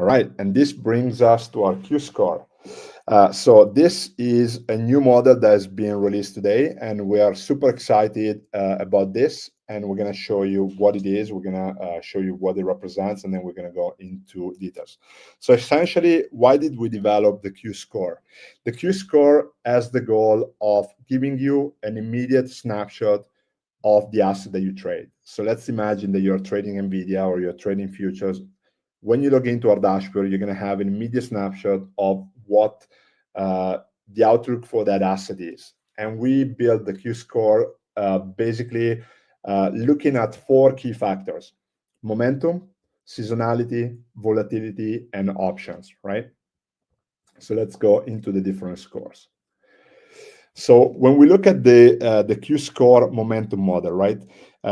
All right, and this brings us to our Q score. So this is a new model that is being released today, and we are super excited about this. And we're going to show you what it is. We're going to show you what it represents, and then we're going to go into details. So essentially, why did we develop the Q score? The Q score has the goal of giving you an immediate snapshot of the asset that you trade. So let's imagine that you're trading NVIDIA or you're trading futures. When you log into our dashboard, you're going to have an immediate snapshot of what the outlook for that asset is. And we built the Q score basically looking at 4 key factors: momentum, seasonality, volatility, and options, right? So let's go into the different scores. So when we look at the Q score momentum model, right,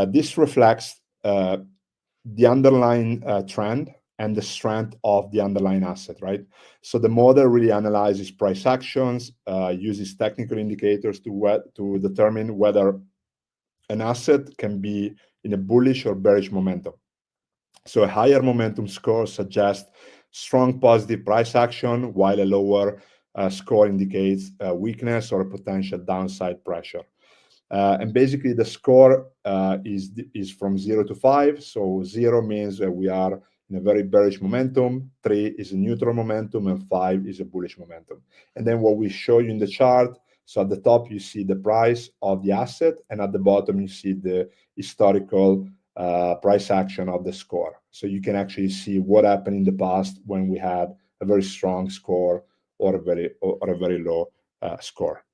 this reflects the underlying trend and the strength of the underlying asset, right? So the model really analyzes price actions, uses technical indicators to determine whether an asset can be in a bullish or bearish momentum. So a higher momentum score suggests strong positive price action, while a lower score indicates weakness or potential downside pressure. And basically, the score is from 0 to 5. So 0 means that we are in a very bearish momentum, 3 is a neutral momentum, and 5 is a bullish momentum. And then what we show you in the chart, so at the top, you see the price of the asset, and at the bottom, you see the historical price action of the score. So you can actually see what happened in the past when we had a very strong score or a very low score.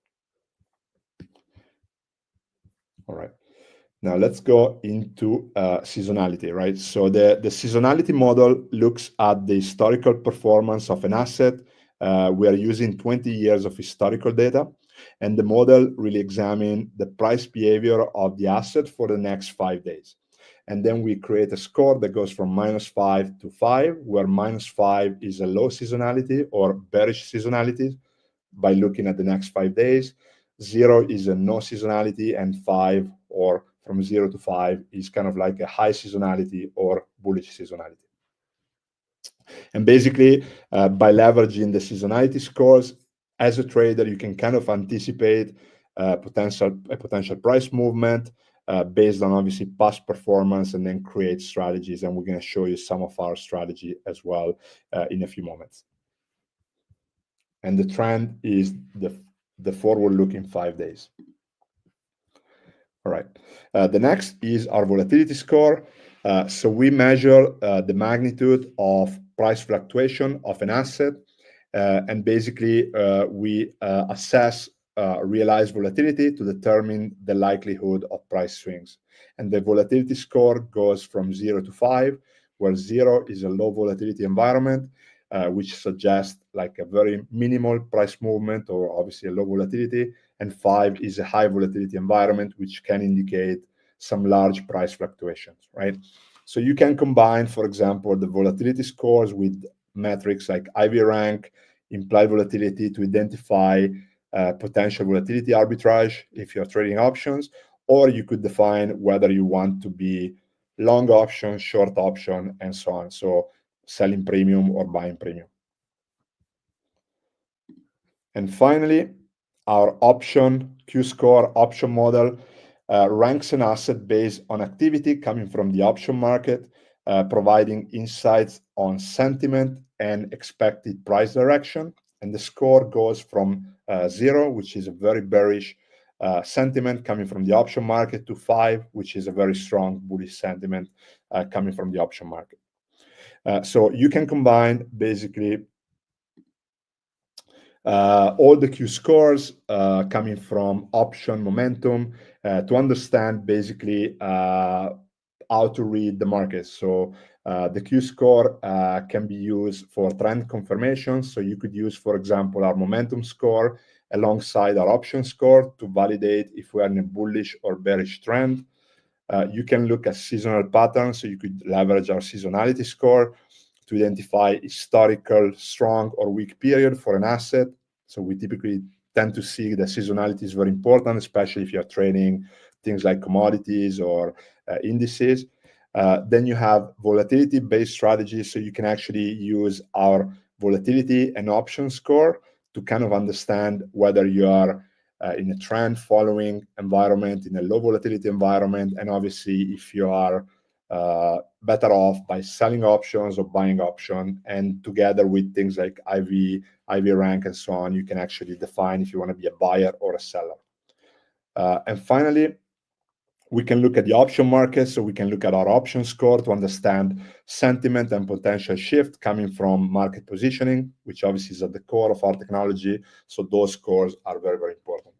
All right. Now let's go into seasonality, right? So the seasonality model looks at the historical performance of an asset. We are using 20 years of historical data, and the model really examines the price behavior of the asset for the next 5 days. And then we create a score that goes from -5 to 5, where -5 is a low seasonality or bearish seasonality by looking at the next 5 days. 0 is a no seasonality, and 5, or from 0 to 5, is kind of like a high seasonality or bullish seasonality. And basically, by leveraging the seasonality scores, as a trader, you can kind of anticipate potential price movement based on obviously past performance, and then create strategies. And we're going to show you some of our strategy as well in a few moments. And the trend is the forward-looking 5 days. All right. The next is our volatility score. So we measure the magnitude of price fluctuation of an asset, and basically we assess realized volatility to determine the likelihood of price swings. And the volatility score goes from 0 to 5, where 0 is a low volatility environment, which suggests like a very minimal price movement or obviously a low volatility, and 5 is a high volatility environment, which can indicate some large price fluctuations, right? So you can combine, for example, the volatility scores with metrics like IV rank, implied volatility, to identify potential volatility arbitrage if you're trading options, or you could define whether you want to be long option, short option, and so on. So selling premium or buying premium. And finally, our option Q score option model ranks an asset based on activity coming from the option market, providing insights on sentiment and expected price direction. And the score goes from 0, which is a very bearish sentiment coming from the option market, to 5, which is a very strong bullish sentiment coming from the option market. So you can combine basically all the Q scores coming from option momentum to understand basically how to read the market. So the Q score can be used for trend confirmation. So you could use, for example, our momentum score alongside our option score to validate if we are in a bullish or bearish trend. You can look at seasonal patterns. So you could leverage our seasonality score to identify historical strong or weak period for an asset. So we typically tend to see that seasonality is very important, especially if you're trading things like commodities or indices. Then you have volatility-based strategies, so you can actually use our volatility and option score to kind of understand whether you are in a trend following environment, in a low volatility environment, and obviously if you are better off by selling options or buying option. And together with things like IV rank and so on, you can actually define if you want to be a buyer or a seller. And finally, we can look at the option market, so we can look at our option score to understand sentiment and potential shift coming from market positioning, which obviously is at the core of our technology. So those scores are very, very important.